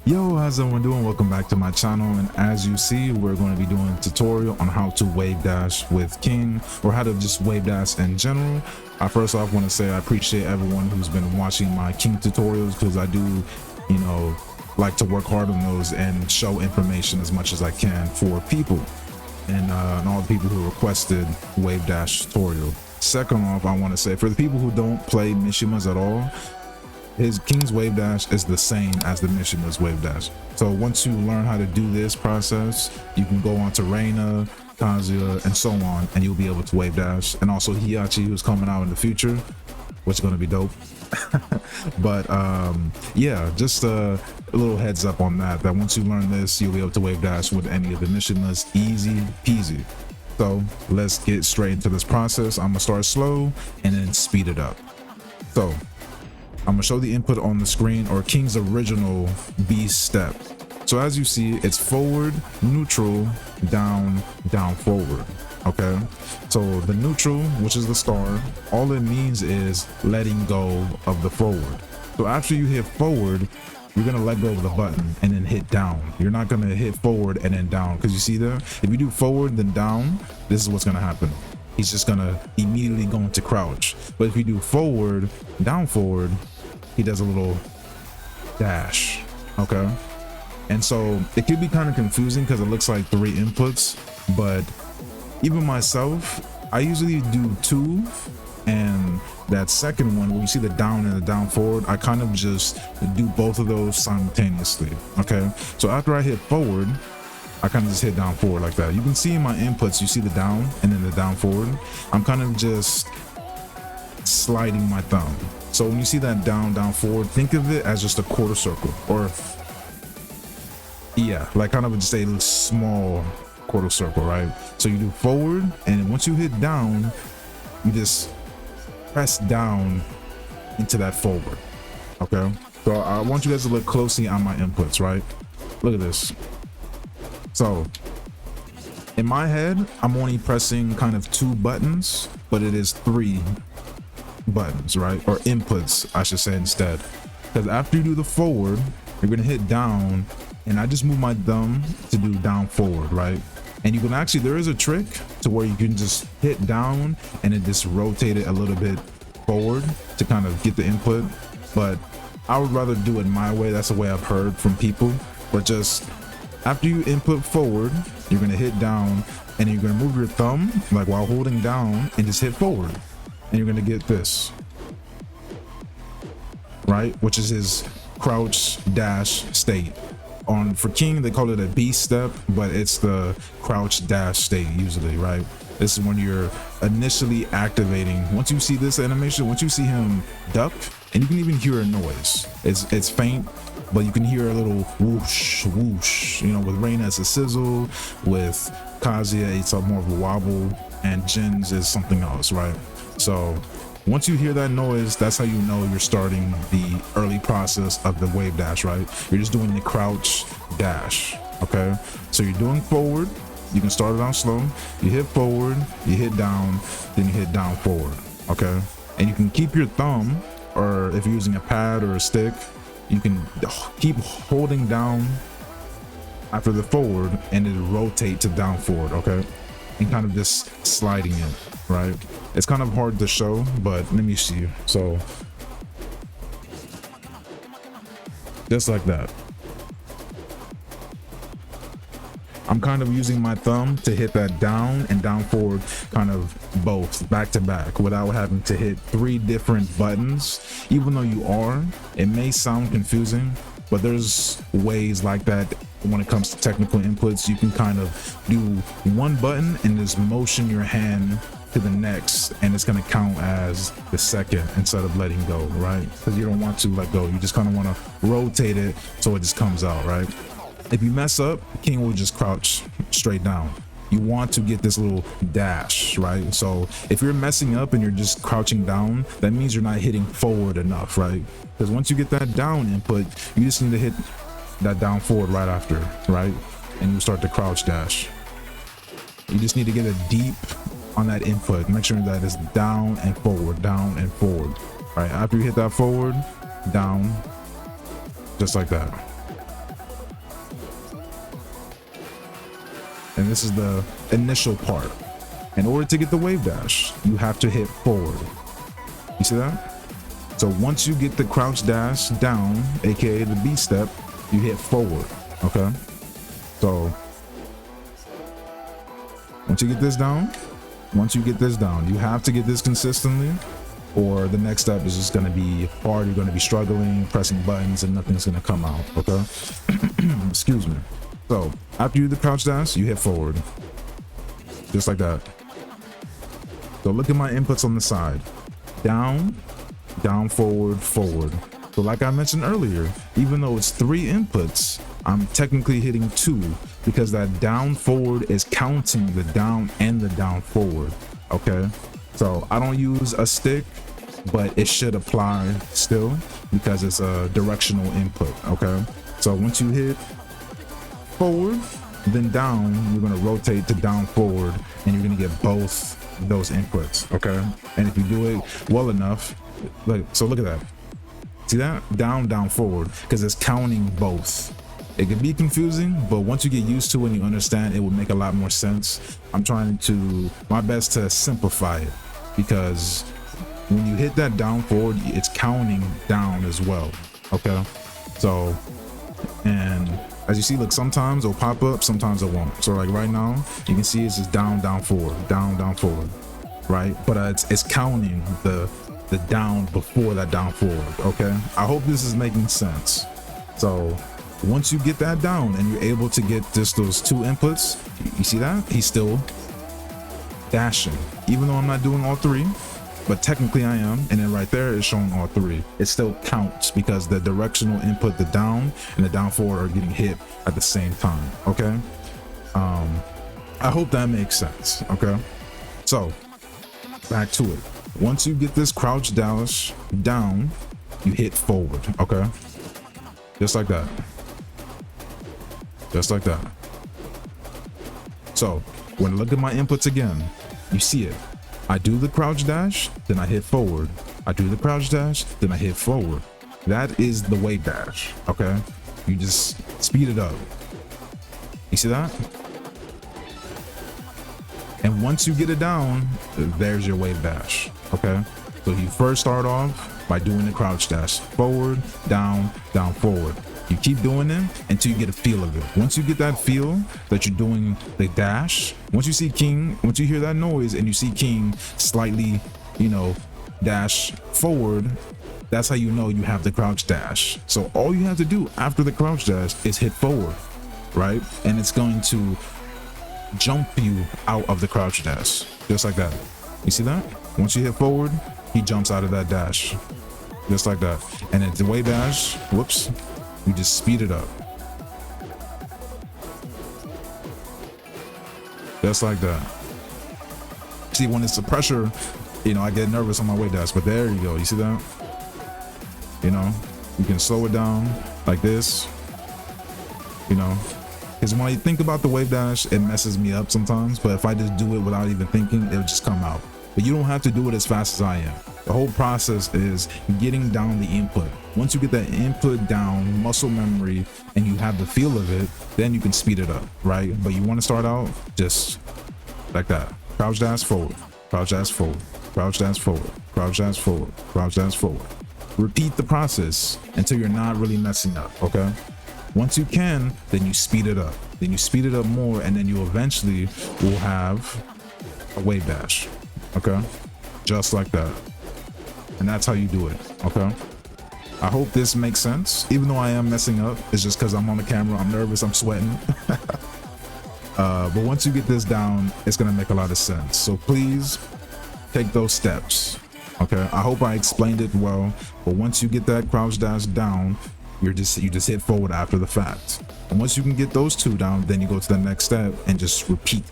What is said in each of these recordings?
Yo, how's everyone doing? Welcome back to my channel, and as you see, we're going to be doing a tutorial on how to wave dash with King, or how to just wave dash in general. I first off want to say I appreciate everyone who's been watching my King tutorials, because I do, like to work hard on those and show information as much as I can for people and all the people who requested wave dash tutorial. Second off, I want to say for the people who don't play Mishimas at all, his King's wave dash is the same as the Mishima's wave dash. So once you learn how to do this process, you can go on to Reina, Kazuya, and so on, and you'll be able to wave dash. And also Hiachi, who's coming out in the future, which is going to be dope. But yeah, just a little heads up on that once you learn this, you'll be able to wave dash with any of the Mishimas, easy peasy. So let's get straight into this process. I'm gonna start slow and then speed it up. So I'm gonna show the input on the screen, or King's original B step. So as you see, it's forward, neutral, down, down, forward. Okay, so the neutral, which is the star, all it means is letting go of the forward. So after you hit forward, you're gonna let go of the button and then hit down. You're not gonna hit forward and then down, because you see there, if you do forward then down, this is what's gonna happen. He's just gonna immediately go into crouch. But if you do forward, down, forward, he does a little dash. Okay, and so it could be kind of confusing because it looks like 3 inputs, but even myself, I usually do 2, and that second one where you see the down and the down forward, I kind of just do both of those simultaneously. Okay, so after I hit forward, I kind of just hit down forward like that. You can see in my inputs, you see the down and then the down forward. I'm kind of just sliding my thumb. So when you see that down, down, forward, think of it as just a quarter circle, or yeah, like kind of just a small quarter circle, right? So you do forward, and once you hit down, you just press down into that forward. Okay, so I want you guys to look closely on my inputs, right? Look at this. So in my head, I'm only pressing kind of 2 buttons, but it is 3 buttons, right? Or inputs, I should say, instead. Because after you do the forward, you're gonna hit down, and I just move my thumb to do down, forward, right? And you can actually, there is a trick to where you can just hit down and then just rotate it a little bit forward to kind of get the input, but I would rather do it my way. That's the way I've heard from people. But just after you input forward, you're gonna hit down, and you're gonna move your thumb like while holding down and just hit forward, and you're gonna get this, right? Which is his crouch dash state. For King, they call it a B step, but it's the crouch dash state usually, right? This is when you're initially activating. Once you see this animation, once you see him duck, and you can even hear a noise. It's faint, but you can hear a little whoosh, whoosh. You know, with Reina it's a sizzle, with Kazuya it's a more of a wobble, and Jin's is something else, right? So once you hear that noise, that's how you know you're starting the early process of the wave dash, right? You're just doing the crouch dash. Okay, so you're doing forward, you can start it out slow, you hit forward, you hit down, then you hit down, forward. Okay, and you can keep your thumb, or if you're using a pad or a stick, you can keep holding down after the forward and then rotate to down, forward. Okay, and kind of just sliding it, right? It's kind of hard to show, but let me see. So just like that. I'm kind of using my thumb to hit that down and down, forward, kind of both back to back without having to hit 3 different buttons. Even though you are, it may sound confusing, but there's ways like that. When it comes to technical inputs, you can kind of do 1 button and just motion your hand to the next, and it's going to count as the second instead of letting go, right? Because you don't want to let go, you just kind of want to rotate it so it just comes out, right? If you mess up, King will just crouch straight down. You want to get this little dash, right? So if you're messing up and you're just crouching down, that means you're not hitting forward enough, right? Because once you get that down input, you just need to hit that down, forward right after, right? And you start the crouch dash. You just need to get it deep on that input. Make sure that it's down and forward, down and forward. All right, after you hit that forward, down, just like that. and this is the initial part. In order to get the wave dash, you have to hit forward. You see that? So once you get the crouch dash down, aka the B step, you hit forward. Okay, so once you get this down, you have to get this consistently, or the next step is just going to be hard. You're going to be struggling, pressing buttons, and nothing's going to come out. Okay. Excuse me. So after you do the crouch dash, you hit forward, just like that. So look at my inputs on the side: down, down, forward, forward. So like I mentioned earlier, even though it's 3 inputs, I'm technically hitting 2 because that down forward is counting the down and the down forward. Okay, so I don't use a stick, but it should apply still because it's a directional input. Okay, so once you hit forward, then down, you're going to rotate to down forward, and you're going to get both those inputs. Okay, and if you do it well enough, look at that. See that? Down, down, forward, because it's counting both. It can be confusing, but once you get used to it and you understand, it will make a lot more sense. I'm trying to my best to simplify it, because when you hit that down forward, it's counting down as well. Okay, so, and as you see, look, sometimes it'll pop up, sometimes it won't. So like right now, you can see it's just down, down, forward, down, down, forward, right? But it's counting the down before that down forward. Okay, I hope this is making sense. So once you get that down and you're able to get just those 2 inputs, you see that he's still dashing, even though I'm not doing all 3, but technically I am. And then right there is showing all 3. It still counts because the directional input, the down and the down forward, are getting hit at the same time. Okay, I hope that makes sense. Okay, so back to it. Once you get this crouch dash down, you hit forward. Okay, just like that, just like that. So when I look at my inputs again, you see it. I do the crouch dash, then I hit forward. I do the crouch dash, then I hit forward. That is the wave dash. Okay, you just speed it up. You see that? And once you get it down, there's your wave dash. Okay, so you first start off by doing the crouch dash: forward, down, down, forward. You keep doing it until you get a feel of it. Once you get that feel that you're doing the dash, once you hear that noise and you see King slightly, dash forward, that's how you know you have the crouch dash. So all you have to do after the crouch dash is hit forward, right? And it's going to jump you out of the crouch dash, just like that. You see that? Once you hit forward, he jumps out of that dash, just like that. And it's the wave dash, whoops, you just speed it up, just like that. See, when it's the pressure, I get nervous on my wave dash, but there you go. You see that? You can slow it down like this, because when I think about the wave dash, it messes me up sometimes, but if I just do it without even thinking, it'll just come out. But you don't have to do it as fast as I am. The whole process is getting down the input. Once you get that input down, muscle memory, and you have the feel of it, then you can speed it up, right? But you want to start out just like that. Crouch dash forward, crouch dash forward, crouch dash forward, crouch dash forward, crouch dash forward. Repeat the process until you're not really messing up, okay? Once you can, then you speed it up. Then you speed it up more, and then you eventually will have a wave dash, okay? Just like that. And that's how you do it, okay? I hope this makes sense. Even though I am messing up, it's just because I'm on the camera, I'm nervous, I'm sweating. But once you get this down, it's gonna make a lot of sense. So please take those steps, okay? I hope I explained it well, but once you get that crouch dash down, you just hit forward after the fact. And once you can get those 2 down, then you go to the next step and just repeat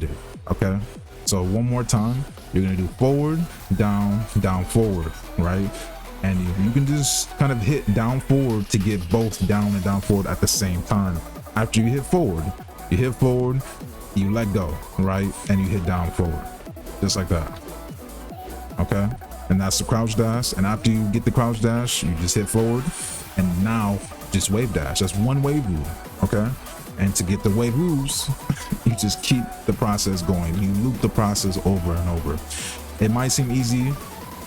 it, okay? So one more time, you're gonna do forward, down, down, forward, right? And you can just kind of hit down forward to get both down and down forward at the same time. After you hit forward, you let go, right? And you hit down forward, just like that, okay? And that's the crouch dash. And after you get the crouch dash, you just hit forward, and now just wave dash. That's one wave rule, okay? And to get the wave moves, you just keep the process going. You loop the process over and over. It might seem easy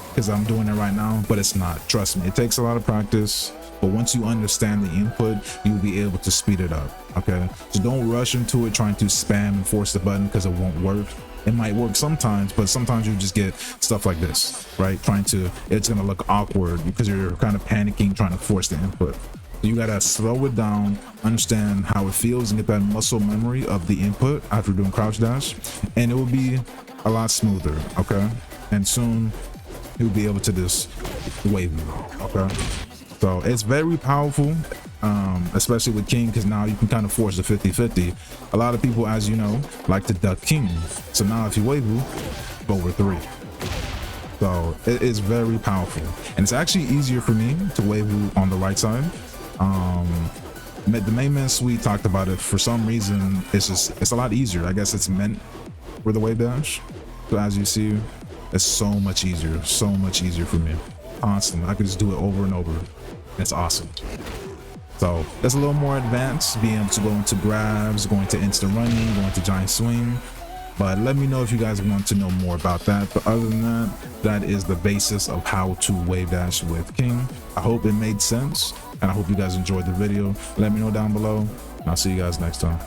because I'm doing it right now, but it's not. Trust me, it takes a lot of practice. But once you understand the input, you'll be able to speed it up. Okay, so don't rush into it trying to spam and force the button, because it won't work. It might work sometimes, but sometimes you just get stuff like this, right? It's gonna look awkward because you're kind of panicking trying to force the input. So you gotta slow it down, understand how it feels, and get that muscle memory of the input after doing crouch dash, and it will be a lot smoother. Okay, and soon you'll be able to just wave move. Okay, so it's very powerful, especially with King, because now you can kind of force the 50-50. A lot of people, as you know, like to duck King. So now if you wave over 3. So it is very powerful, and it's actually easier for me to wave on the right side. The main man suite talked about it. For some reason, it's a lot easier. I guess it's meant for the Wavedash. So as you see, it's so much easier for me. Constantly, I could just do it over and over. It's awesome. So that's a little more advanced, being able to go into grabs, going to instant running, going to giant swing. But let me know if you guys want to know more about that. But other than that, that is the basis of how to wave dash with King. I hope it made sense, and I hope you guys enjoyed the video. Let me know down below, and I'll see you guys next time.